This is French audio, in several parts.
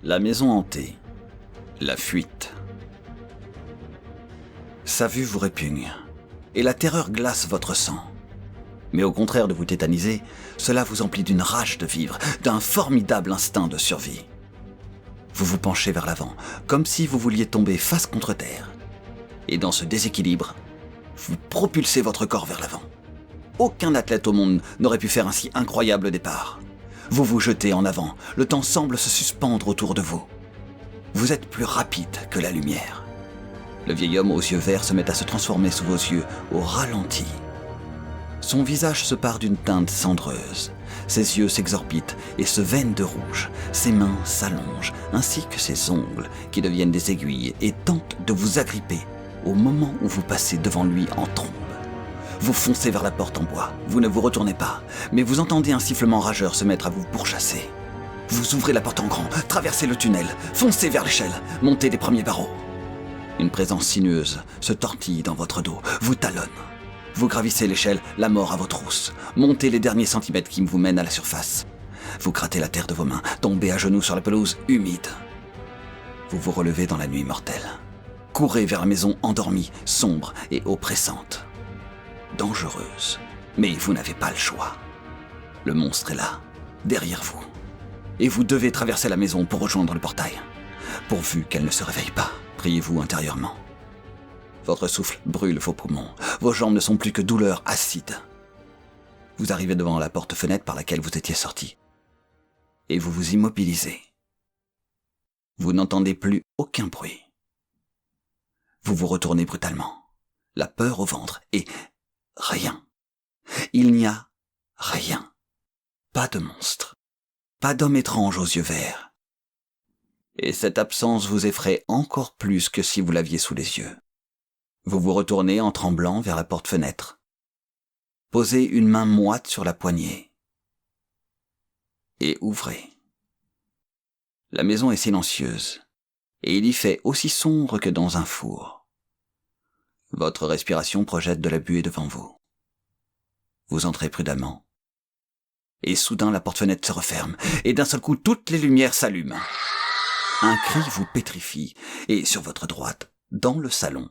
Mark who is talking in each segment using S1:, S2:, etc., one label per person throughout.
S1: La maison hantée. La fuite. Sa vue vous répugne, et la terreur glace votre sang. Mais au contraire de vous tétaniser, cela vous emplit d'une rage de vivre, d'un formidable instinct de survie. Vous vous penchez vers l'avant, comme si vous vouliez tomber face contre terre. Et dans ce déséquilibre, vous propulsez votre corps vers l'avant. Aucun athlète au monde n'aurait pu faire un si incroyable départ. Vous vous jetez en avant, le temps semble se suspendre autour de vous. Vous êtes plus rapide que la lumière. Le vieil homme aux yeux verts se met à se transformer sous vos yeux au ralenti. Son visage se pare d'une teinte cendreuse. Ses yeux s'exorbitent et se veinent de rouge. Ses mains s'allongent, ainsi que ses ongles qui deviennent des aiguilles et tentent de vous agripper au moment où vous passez devant lui en trombe. Vous foncez vers la porte en bois. Vous ne vous retournez pas, mais vous entendez un sifflement rageur se mettre à vous pourchasser. Vous ouvrez la porte en grand, traversez le tunnel, foncez vers l'échelle, montez les premiers barreaux. Une présence sinueuse se tortille dans votre dos, vous talonne. Vous gravissez l'échelle, la mort à vos trousses. Montez les derniers centimètres qui vous mènent à la surface. Vous grattez la terre de vos mains, tombez à genoux sur la pelouse humide. Vous vous relevez dans la nuit mortelle. Courez vers la maison endormie, sombre et oppressante. Dangereuse, mais vous n'avez pas le choix. Le monstre est là, derrière vous. Et vous devez traverser la maison pour rejoindre le portail. Pourvu qu'elle ne se réveille pas, priez-vous intérieurement. Votre souffle brûle vos poumons. Vos jambes ne sont plus que douleur acide. Vous arrivez devant la porte-fenêtre par laquelle vous étiez sorti. Et vous vous immobilisez. Vous n'entendez plus aucun bruit. Vous vous retournez brutalement, la peur au ventre, et rien. Il n'y a rien. Pas de monstre. Pas d'homme étrange aux yeux verts. Et cette absence vous effraie encore plus que si vous l'aviez sous les yeux. Vous vous retournez en tremblant vers la porte-fenêtre. Posez une main moite sur la poignée. Et ouvrez. La maison est silencieuse, et il y fait aussi sombre que dans un four. Votre respiration projette de la buée devant vous. Vous entrez prudemment. Et soudain la porte-fenêtre se referme, et d'un seul coup toutes les lumières s'allument. Un cri vous pétrifie, et sur votre droite, dans le salon,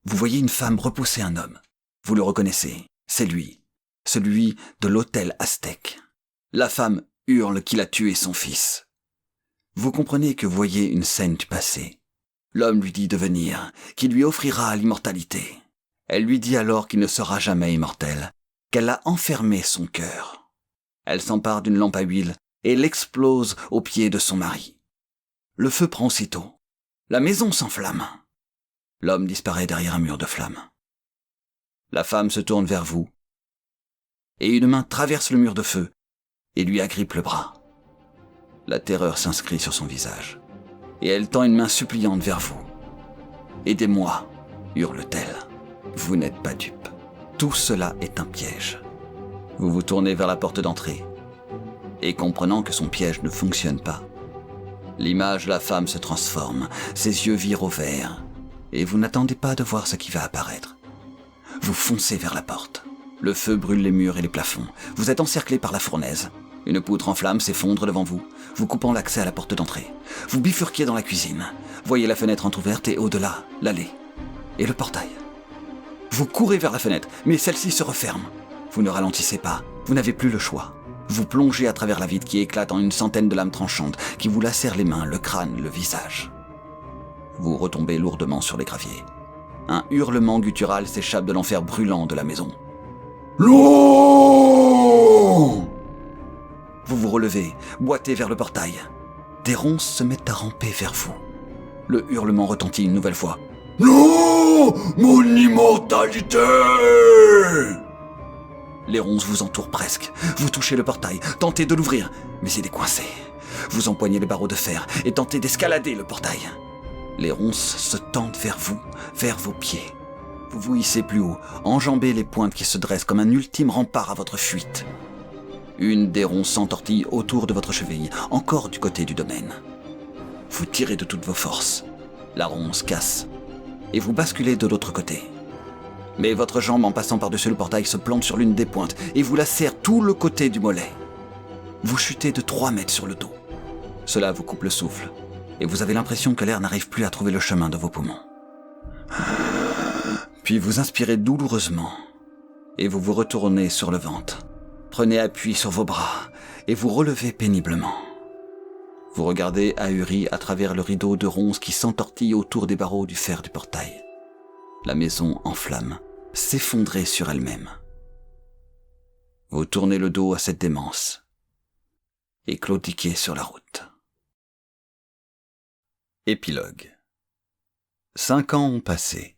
S1: vous voyez une femme repousser un homme. Vous le reconnaissez, c'est lui, celui de l'hôtel aztèque. La femme hurle qu'il a tué son fils. Vous comprenez que vous voyez une scène du passé. L'homme lui dit de venir, qu'il lui offrira l'immortalité. Elle lui dit alors qu'il ne sera jamais immortel, qu'elle a enfermé son cœur. Elle s'empare d'une lampe à huile et l'explose aux pieds de son mari. Le feu prend aussitôt. La maison s'enflamme. L'homme disparaît derrière un mur de flammes. La femme se tourne vers vous, et une main traverse le mur de feu et lui agrippe le bras. La terreur s'inscrit sur son visage, et elle tend une main suppliante vers vous. « Aidez-moi » hurle-t-elle. Vous n'êtes pas dupe. Tout cela est un piège. Vous vous tournez vers la porte d'entrée, et comprenant que son piège ne fonctionne pas, l'image de la femme se transforme, ses yeux virent au vert, et vous n'attendez pas de voir ce qui va apparaître. Vous foncez vers la porte. Le feu brûle les murs et les plafonds. Vous êtes encerclé par la fournaise. Une poutre en flammes s'effondre devant vous, vous coupant l'accès à la porte d'entrée. Vous bifurquez dans la cuisine. Voyez la fenêtre entrouverte et au-delà, l'allée. Et le portail. Vous courez vers la fenêtre, mais celle-ci se referme. Vous ne ralentissez pas, vous n'avez plus le choix. Vous plongez à travers la vitre qui éclate en une centaine de lames tranchantes qui vous lacèrent les mains, le crâne, le visage. Vous retombez lourdement sur les graviers. Un hurlement guttural s'échappe de l'enfer brûlant de la maison. Non! Vous vous relevez, boitez vers le portail. Des ronces se mettent à ramper vers vous. Le hurlement retentit une nouvelle fois. Non! Mon immortalité! Les ronces vous entourent presque. Vous touchez le portail, tentez de l'ouvrir, mais il est coincé. Vous empoignez les barreaux de fer et tentez d'escalader le portail. Les ronces se tendent vers vous, vers vos pieds. Vous vous hissez plus haut, enjambez les pointes qui se dressent comme un ultime rempart à votre fuite. Une des ronces s'entortille autour de votre cheville, encore du côté du domaine. Vous tirez de toutes vos forces. La ronce casse, et vous basculez de l'autre côté. Mais votre jambe, en passant par-dessus le portail, se plante sur l'une des pointes et vous la serre tout le côté du mollet. Vous chutez de 3 mètres sur le dos. Cela vous coupe le souffle, et vous avez l'impression que l'air n'arrive plus à trouver le chemin de vos poumons. Puis vous inspirez douloureusement, et vous vous retournez sur le ventre. Prenez appui sur vos bras, et vous relevez péniblement. Vous regardez ahuri à travers le rideau de ronces qui s'entortille autour des barreaux du fer du portail. La maison en flammes, s'effondrer sur elle-même. Vous tournez le dos à cette démence et claudiquez sur la route. Épilogue. 5 ans ont passé.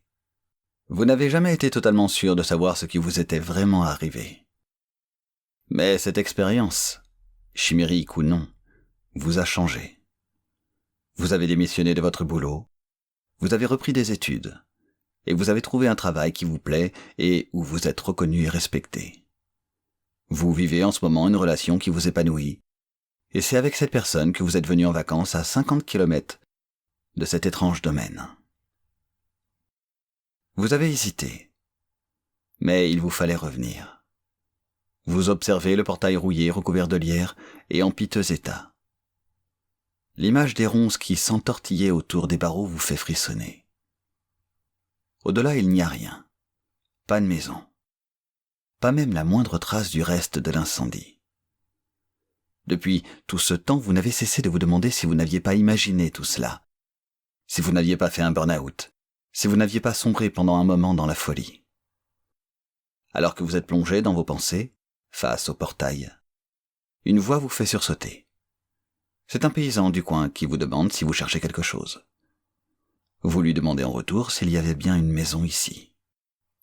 S1: Vous n'avez jamais été totalement sûr de savoir ce qui vous était vraiment arrivé. Mais cette expérience, chimérique ou non, vous a changé. Vous avez démissionné de votre boulot, vous avez repris des études, et vous avez trouvé un travail qui vous plaît et où vous êtes reconnu et respecté. Vous vivez en ce moment une relation qui vous épanouit, et c'est avec cette personne que vous êtes venu en vacances à 50 km de cet étrange domaine. Vous avez hésité, mais il vous fallait revenir. Vous observez le portail rouillé recouvert de lierre et en piteux état. L'image des ronces qui s'entortillaient autour des barreaux vous fait frissonner. Au-delà, il n'y a rien. Pas de maison. Pas même la moindre trace du reste de l'incendie. Depuis tout ce temps, vous n'avez cessé de vous demander si vous n'aviez pas imaginé tout cela, si vous n'aviez pas fait un burn-out, si vous n'aviez pas sombré pendant un moment dans la folie. Alors que vous êtes plongé dans vos pensées, face au portail, une voix vous fait sursauter. C'est un paysan du coin qui vous demande si vous cherchez quelque chose. Vous lui demandez en retour s'il y avait bien une maison ici.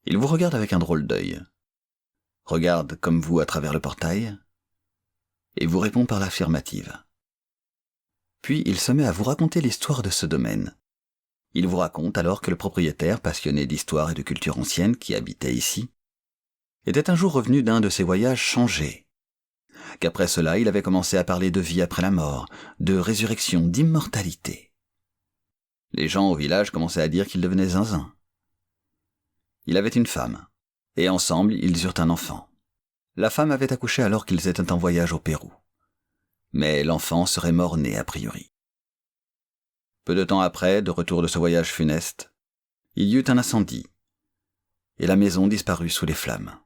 S1: Il vous regarde avec un drôle d'œil, regarde comme vous à travers le portail, et vous répond par l'affirmative. Puis il se met à vous raconter l'histoire de ce domaine. Il vous raconte alors que le propriétaire, passionné d'histoire et de culture ancienne qui habitait ici, était un jour revenu d'un de ses voyages changé, qu'après cela il avait commencé à parler de vie après la mort, de résurrection, d'immortalité. Les gens au village commençaient à dire qu'il devenait zinzin. Il avait une femme, et ensemble ils eurent un enfant. La femme avait accouché alors qu'ils étaient en voyage au Pérou. Mais l'enfant serait mort-né a priori. Peu de temps après, de retour de ce voyage funeste, il y eut un incendie, et la maison disparut sous les flammes.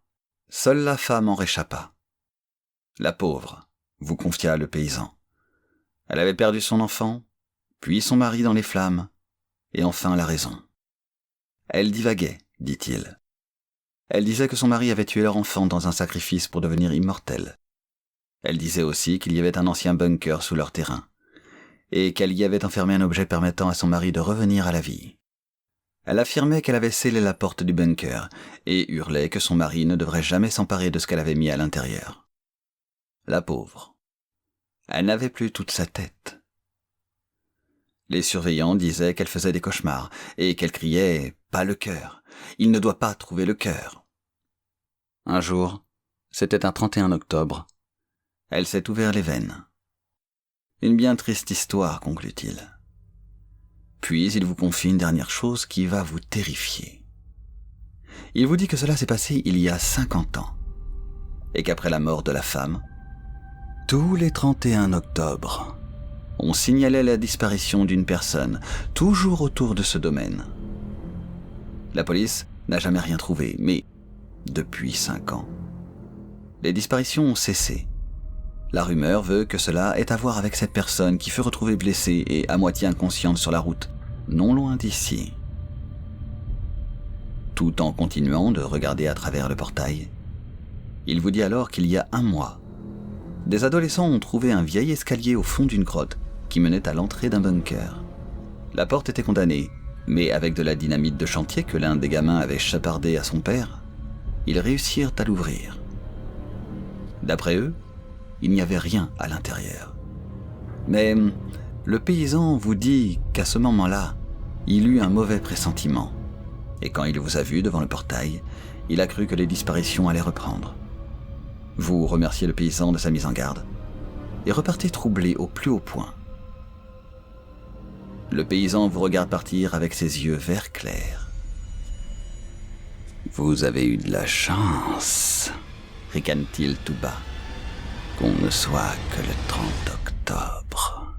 S1: Seule la femme en réchappa. La pauvre, vous confia le paysan. Elle avait perdu son enfant, puis son mari dans les flammes, et enfin la raison. Elle divaguait, dit-il. Elle disait que son mari avait tué leur enfant dans un sacrifice pour devenir immortel. Elle disait aussi qu'il y avait un ancien bunker sous leur terrain, et qu'elle y avait enfermé un objet permettant à son mari de revenir à la vie. Elle affirmait qu'elle avait scellé la porte du bunker, et hurlait que son mari ne devrait jamais s'emparer de ce qu'elle avait mis à l'intérieur. La pauvre. Elle n'avait plus toute sa tête. Les surveillants disaient qu'elle faisait des cauchemars, et qu'elle criait « Pas le cœur, il ne doit pas trouver le cœur ». Un jour, c'était un 31 octobre, elle s'est ouvert les veines. Une bien triste histoire, conclut-il. Puis il vous confie une dernière chose qui va vous terrifier. Il vous dit que cela s'est passé il y a 50 ans, et qu'après la mort de la femme, tous les 31 octobre, on signalait la disparition d'une personne, toujours autour de ce domaine. La police n'a jamais rien trouvé, mais depuis 5 ans, les disparitions ont cessé. La rumeur veut que cela ait à voir avec cette personne qui fut retrouvée blessée et à moitié inconsciente sur la route, non loin d'ici. Tout en continuant de regarder à travers le portail, il vous dit alors qu'il y a 1 mois, des adolescents ont trouvé un vieil escalier au fond d'une grotte qui menait à l'entrée d'un bunker. La porte était condamnée, mais avec de la dynamite de chantier que l'un des gamins avait chapardé à son père, ils réussirent à l'ouvrir. D'après eux, il n'y avait rien à l'intérieur. Mais le paysan vous dit qu'à ce moment-là, il eut un mauvais pressentiment. Et quand il vous a vu devant le portail, il a cru que les disparitions allaient reprendre. Vous remerciez le paysan de sa mise en garde et repartez troublé au plus haut point. Le paysan vous regarde partir avec ses yeux vert clair. « Vous avez eu de la chance, » ricane-t-il tout bas, « qu'on ne soit que le 30 octobre. »